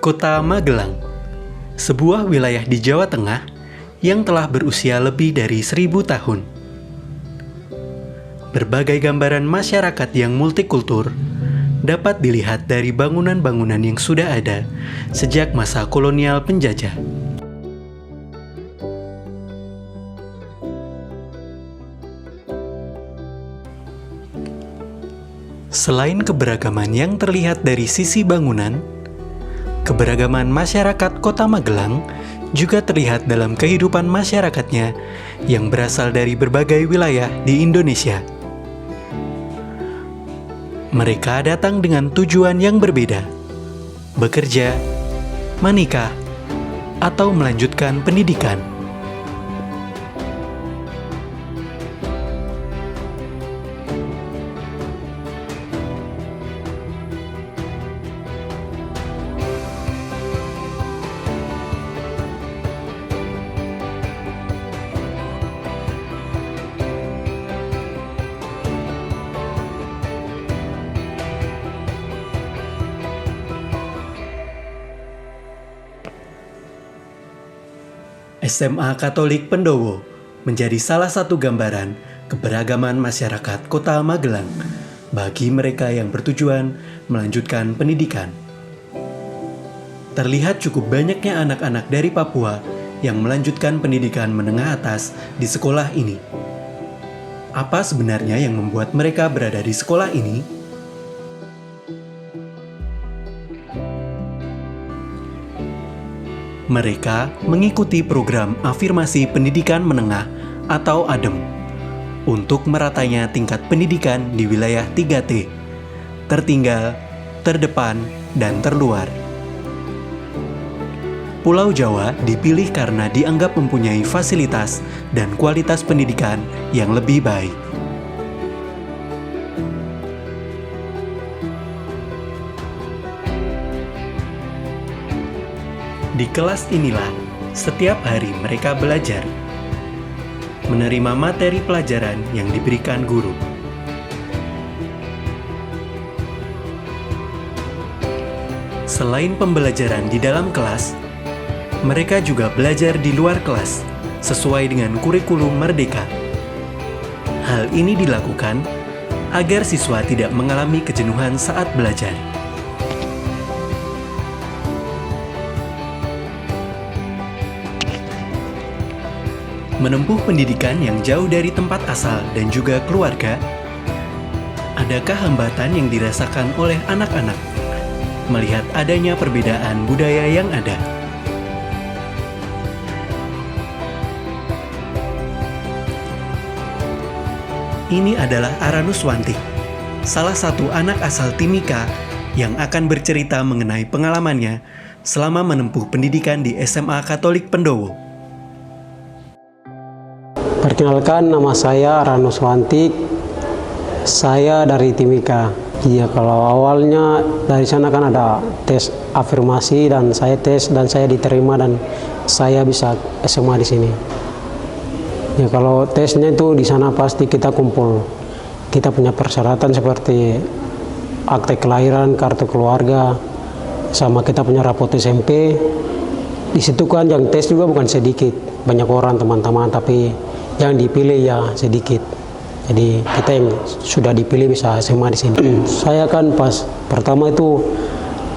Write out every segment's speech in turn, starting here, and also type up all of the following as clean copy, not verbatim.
Kota Magelang, sebuah wilayah di Jawa Tengah yang telah berusia lebih dari 1000 tahun. Berbagai gambaran masyarakat yang multikultur dapat dilihat dari bangunan-bangunan yang sudah ada sejak masa kolonial penjajah. Selain keberagaman yang terlihat dari sisi bangunan, keberagaman masyarakat Kota Magelang juga terlihat dalam kehidupan masyarakatnya yang berasal dari berbagai wilayah di Indonesia. Mereka datang dengan tujuan yang berbeda: bekerja, menikah, atau melanjutkan pendidikan. SMA Katolik Pendowo menjadi salah satu gambaran keberagaman masyarakat Kota Magelang bagi mereka yang bertujuan melanjutkan pendidikan. Terlihat cukup banyaknya anak-anak dari Papua yang melanjutkan pendidikan menengah atas di sekolah ini. Apa sebenarnya yang membuat mereka berada di sekolah ini? Mereka mengikuti program Afirmasi Pendidikan Menengah atau ADEM untuk meratanya tingkat pendidikan di wilayah 3T, tertinggal, terdepan, dan terluar. Pulau Jawa dipilih karena dianggap mempunyai fasilitas dan kualitas pendidikan yang lebih baik. Di kelas inilah setiap hari mereka belajar, menerima materi pelajaran yang diberikan guru. Selain pembelajaran di dalam kelas, mereka juga belajar di luar kelas sesuai dengan kurikulum Merdeka. Hal ini dilakukan agar siswa tidak mengalami kejenuhan saat belajar. Menempuh pendidikan yang jauh dari tempat asal dan juga keluarga, adakah hambatan yang dirasakan oleh anak-anak melihat adanya perbedaan budaya yang ada? Ini adalah Aranuswanti, salah satu anak asal Timika yang akan bercerita mengenai pengalamannya selama menempuh pendidikan di SMA Katolik Pendowo. Perkenalkan, nama saya Aranuswanti. Saya dari Timika. Iya, kalau awalnya dari sana kan ada tes afirmasi dan saya tes dan saya diterima dan saya bisa SMA di sini. Ya, kalau tesnya itu di sana pasti kita kumpul. Kita punya persyaratan seperti akte kelahiran, kartu keluarga, sama kita punya rapot SMP. Di situ kan yang tes juga bukan sedikit, banyak orang teman-teman, tapi yang dipilih ya sedikit. Jadi kita yang sudah dipilih bisa SMA di sini. Saya kan pas pertama itu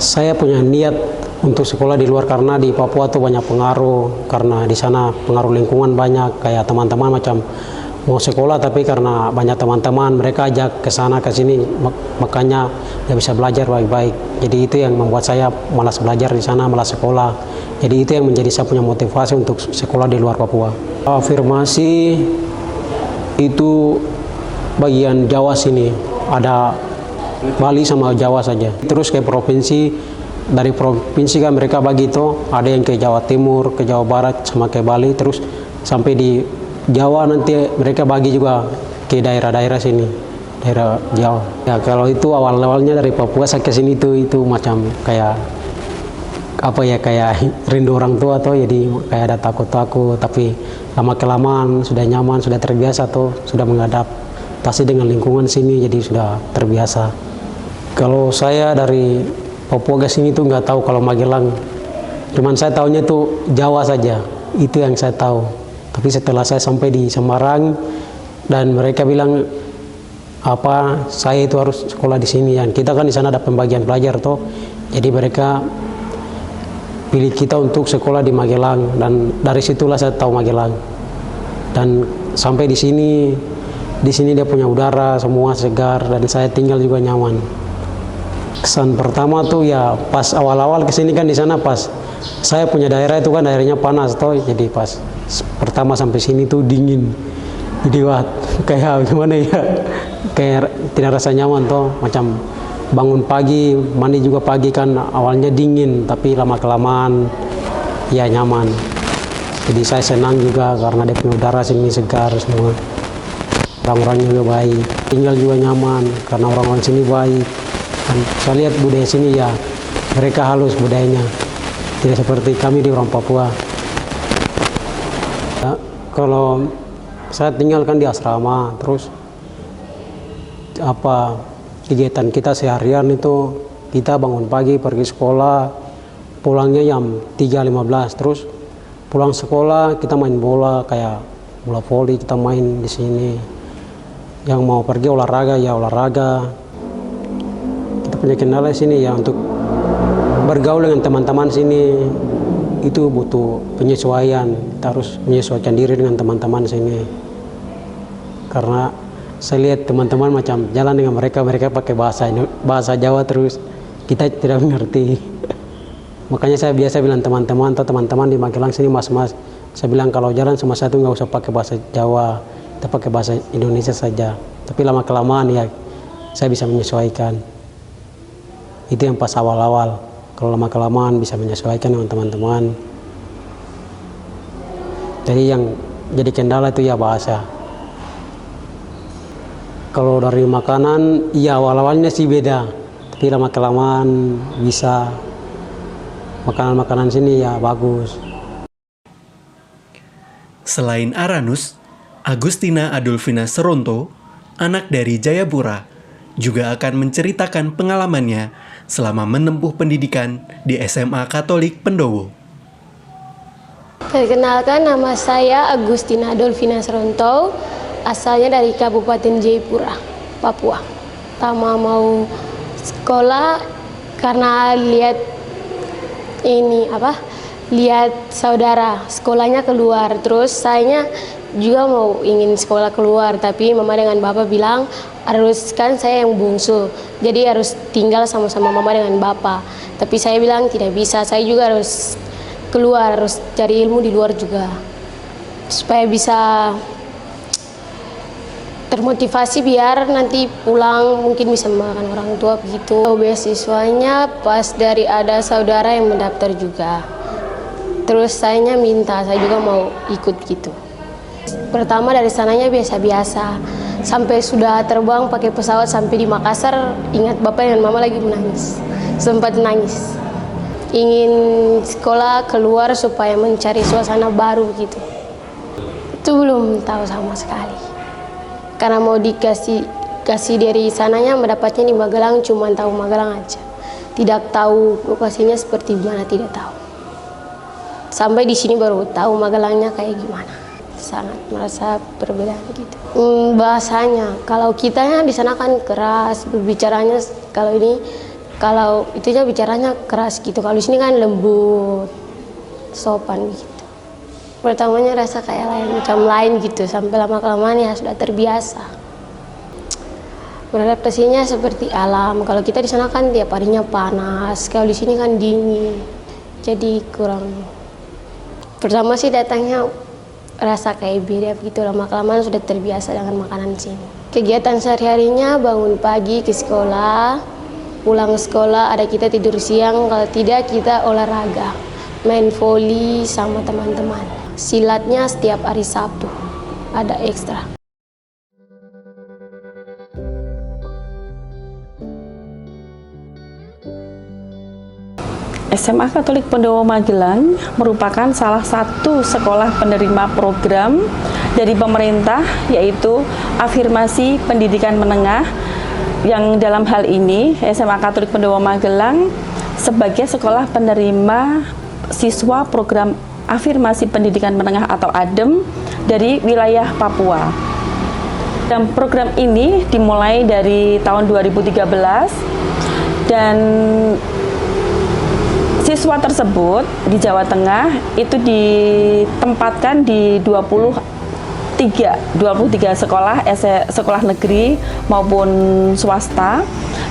saya punya niat untuk sekolah di luar karena di Papua tuh banyak pengaruh, karena di sana pengaruh lingkungan banyak, kayak teman-teman macam mau sekolah tapi karena banyak teman-teman mereka ajak ke sana ke sini, makanya nggak bisa belajar baik-baik. Jadi itu yang membuat saya malas belajar di sana, malas sekolah. Jadi itu yang menjadi saya punya motivasi untuk sekolah di luar Papua. Afirmasi itu bagian Jawa sini, ada Bali sama Jawa saja. Terus ke provinsi, dari provinsi kan mereka bagi itu, ada yang ke Jawa Timur, ke Jawa Barat, sama ke Bali, terus sampai di Jawa nanti mereka bagi juga ke daerah-daerah sini, daerah Jawa. Ya kalau itu awal-awalnya dari Papua saya ke sini itu macam kayak apa ya, kayak rindu orang tua tuh, jadi kayak ada takut-takut, tapi lama-kelamaan sudah nyaman, sudah terbiasa tuh, sudah mengadaptasi dengan lingkungan sini, jadi sudah terbiasa. Kalau saya dari Papua ke sini tuh nggak tahu kalau Magelang. Cuman saya tahunya tuh Jawa saja. Itu yang saya tahu. Tapi setelah saya sampai di Semarang dan mereka bilang saya itu harus sekolah di sini, dan kita kan di sana ada pembagian pelajar toh. Jadi mereka pilih kita untuk sekolah di Magelang, dan dari situlah saya tahu Magelang. Dan sampai di sini dia punya udara semua segar, dan saya tinggal juga nyaman. Kesan pertama tuh ya pas awal-awal kesini kan, di sana pas saya punya daerah itu kan daerahnya panas toh, jadi pas pertama sampai sini tuh dingin. Jadi wah, kayak gimana ya, kayak tidak rasa nyaman toh, macam bangun pagi, mandi juga pagi kan awalnya dingin, tapi lama-kelamaan ya nyaman. Jadi saya senang juga karena dia punya udara sini segar semua. Orang-orangnya juga baik, tinggal juga nyaman karena orang-orang sini baik. Dan saya lihat budaya sini ya, mereka halus budayanya, tidak seperti kami di orang Papua. Ya, kalau saya tinggal kan di asrama, terus kegiatan kita seharian itu kita bangun pagi pergi sekolah, pulangnya jam 3.15, terus pulang sekolah kita main bola, kayak bola voli kita main di sini. Yang mau pergi olahraga ya olahraga. Kita punya kendala di sini ya, untuk bergaul dengan teman-teman sini itu butuh penyesuaian. Kita harus menyesuaikan diri dengan teman-teman sini. Karena saya lihat teman-teman macam jalan dengan mereka pakai bahasa Jawa terus, kita tidak mengerti. Makanya saya biasa bilang teman-teman di Magelang sini, mas-mas, saya bilang kalau jalan sama saya tuh nggak usah pakai bahasa Jawa, kita pakai bahasa Indonesia saja. Tapi lama-kelamaan ya saya bisa menyesuaikan. Itu yang pas awal-awal. Kalau lama-kelamaan bisa menyesuaikan dengan teman-teman. Jadi yang jadi kendala itu ya bahasa. Kalau dari makanan, ya awal-awalnya sih beda. Tapi lama-kelamaan bisa. Makanan-makanan sini ya bagus. Selain Aranus, Agustina Adolfina Seronto, anak dari Jayapura, juga akan menceritakan pengalamannya selama menempuh pendidikan di SMA Katolik Pendowo. Perkenalkan, nama saya Agustina Adolfina Seronto, asalnya dari Kabupaten Jayapura, Papua. Pertama mau sekolah karena lihat saudara sekolahnya keluar, terus saya juga mau ingin sekolah keluar, tapi mama dengan bapak bilang kan saya yang bungsu, jadi harus tinggal sama-sama mama dengan bapak. Tapi saya bilang tidak bisa, saya juga harus keluar, harus cari ilmu di luar juga supaya bisa termotivasi biar nanti pulang mungkin bisa makan orang tua begitu. Beasiswanya pas dari ada saudara yang mendaftar juga. Terus saya minta, saya juga mau ikut gitu. Pertama dari sananya biasa-biasa. Sampai sudah terbang pakai pesawat sampai di Makassar, ingat bapak dan mama lagi menangis. Sempat nangis. Ingin sekolah keluar supaya mencari suasana baru gitu. Itu belum tahu sama sekali. Karena mau kasih dari sananya, mendapatnya di Magelang, cuma tahu Magelang aja. Tidak tahu lokasinya seperti mana, tidak tahu. Sampai di sini baru tahu Magelangnya kayak gimana. Sangat merasa perbedaan gitu. Bahasanya, kalau kitanya di sana kan keras, berbicaranya kalau itunya bicaranya keras gitu. Kalau di sini kan lembut, sopan gitu. Pertamanya rasa kayak macam lain gitu, sampai lama-kelamaan ya sudah terbiasa. Beradaptasinya seperti alam. Kalau kita di sana kan tiap harinya panas, kalau di sini kan dingin. Jadi kurang. Pertama sih datangnya rasa kayak beda gitu, lama-kelamaan sudah terbiasa dengan makanan sini. Kegiatan sehari-harinya bangun pagi ke sekolah, pulang sekolah ada kita tidur siang, kalau tidak kita olahraga, main voli sama teman-teman. Silatnya setiap hari Sabtu ada ekstra. SMA Katolik Pendowo Magelang merupakan salah satu sekolah penerima program dari pemerintah, yaitu Afirmasi Pendidikan Menengah, yang dalam hal ini SMA Katolik Pendowo Magelang sebagai sekolah penerima siswa program Afirmasi Pendidikan Menengah atau ADEM dari wilayah Papua. Dan program ini dimulai dari tahun 2013 dan siswa tersebut di Jawa Tengah itu ditempatkan di 23 sekolah negeri maupun swasta,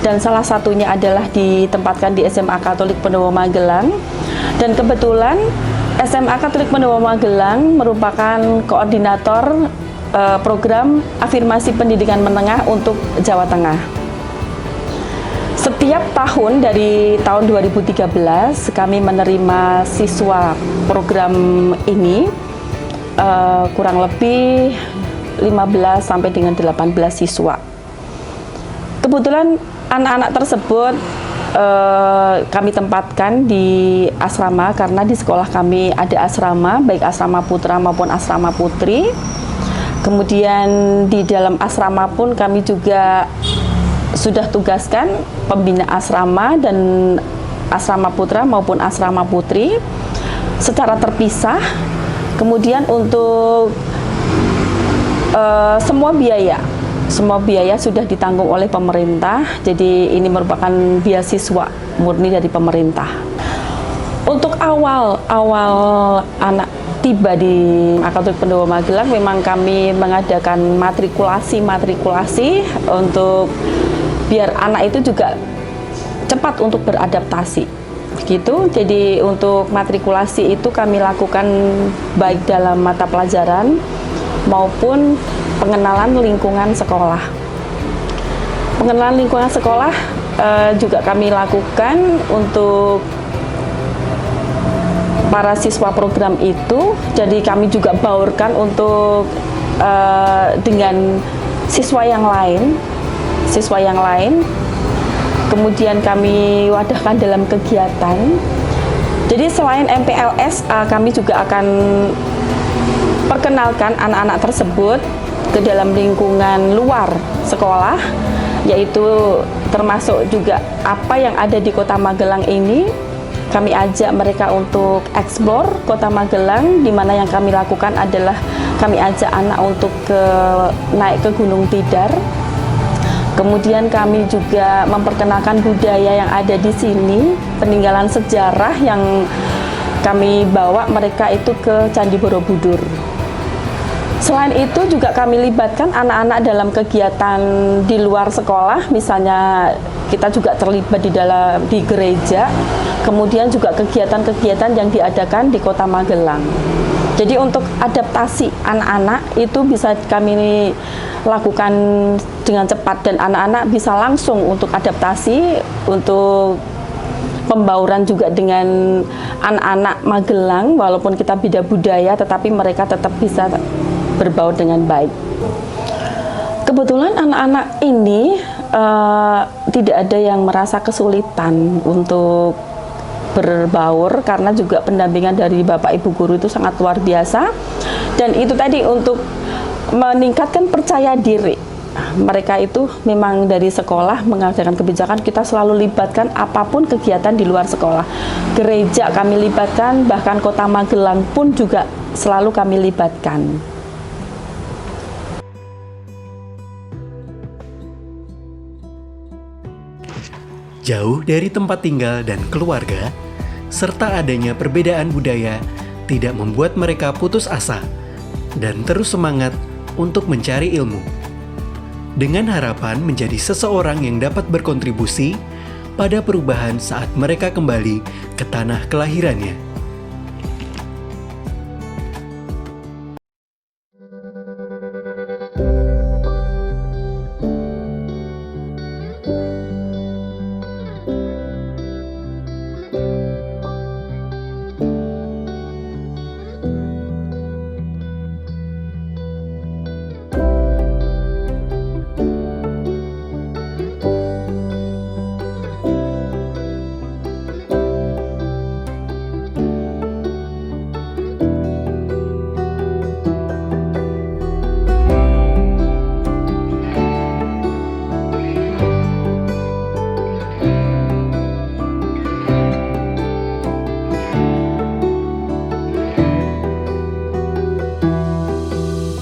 dan salah satunya adalah ditempatkan di SMA Katolik Pendowo Magelang. Dan kebetulan SMA Katolik Pendowo Magelang merupakan koordinator program Afirmasi Pendidikan Menengah untuk Jawa Tengah. Setiap tahun dari tahun 2013 kami menerima siswa program ini kurang lebih 15 sampai dengan 18 siswa. Kebetulan anak-anak tersebut kami tempatkan di asrama karena di sekolah kami ada asrama, baik asrama putra maupun asrama putri. Kemudian di dalam asrama pun kami juga sudah tugaskan pembina asrama dan asrama putra maupun asrama putri secara terpisah. Kemudian untuk semua biaya sudah ditanggung oleh pemerintah. Jadi ini merupakan beasiswa murni dari pemerintah. Untuk awal anak tiba di Katolik Pendowo Magelang, memang kami mengadakan matrikulasi untuk biar anak itu juga cepat untuk beradaptasi gitu. Jadi untuk matrikulasi itu kami lakukan baik dalam mata pelajaran maupun pengenalan lingkungan sekolah. Pengenalan lingkungan sekolah juga kami lakukan untuk para siswa program itu. Jadi kami juga baurkan untuk dengan siswa yang lain. Kemudian kami wadahkan dalam kegiatan. Jadi selain MPLS, kami juga akan perkenalkan anak-anak tersebut ke dalam lingkungan luar sekolah, yaitu termasuk juga apa yang ada di Kota Magelang ini. Kami ajak mereka untuk eksplor Kota Magelang, di mana yang kami lakukan adalah kami ajak anak untuk naik ke Gunung Tidar. Kemudian kami juga memperkenalkan budaya yang ada di sini, peninggalan sejarah yang kami bawa mereka itu ke Candi Borobudur. Selain itu juga kami libatkan anak-anak dalam kegiatan di luar sekolah, misalnya kita juga terlibat di gereja, kemudian juga kegiatan-kegiatan yang diadakan di Kota Magelang. Jadi untuk adaptasi anak-anak itu bisa kami lakukan dengan cepat dan anak-anak bisa langsung untuk adaptasi, untuk pembauran juga dengan anak-anak Magelang, walaupun kita beda budaya tetapi mereka tetap bisa berbaur dengan baik. Kebetulan anak-anak ini tidak ada yang merasa kesulitan untuk berbaur karena juga pendampingan dari Bapak Ibu guru itu sangat luar biasa, dan itu tadi untuk meningkatkan percaya diri. Mereka itu memang dari sekolah mengajarkan kebijakan, kita selalu libatkan apapun kegiatan di luar sekolah. Gereja kami libatkan, bahkan Kota Magelang pun juga selalu kami libatkan. Jauh dari tempat tinggal dan keluarga, serta adanya perbedaan budaya tidak membuat mereka putus asa dan terus semangat untuk mencari ilmu. Dengan harapan menjadi seseorang yang dapat berkontribusi pada perubahan saat mereka kembali ke tanah kelahirannya.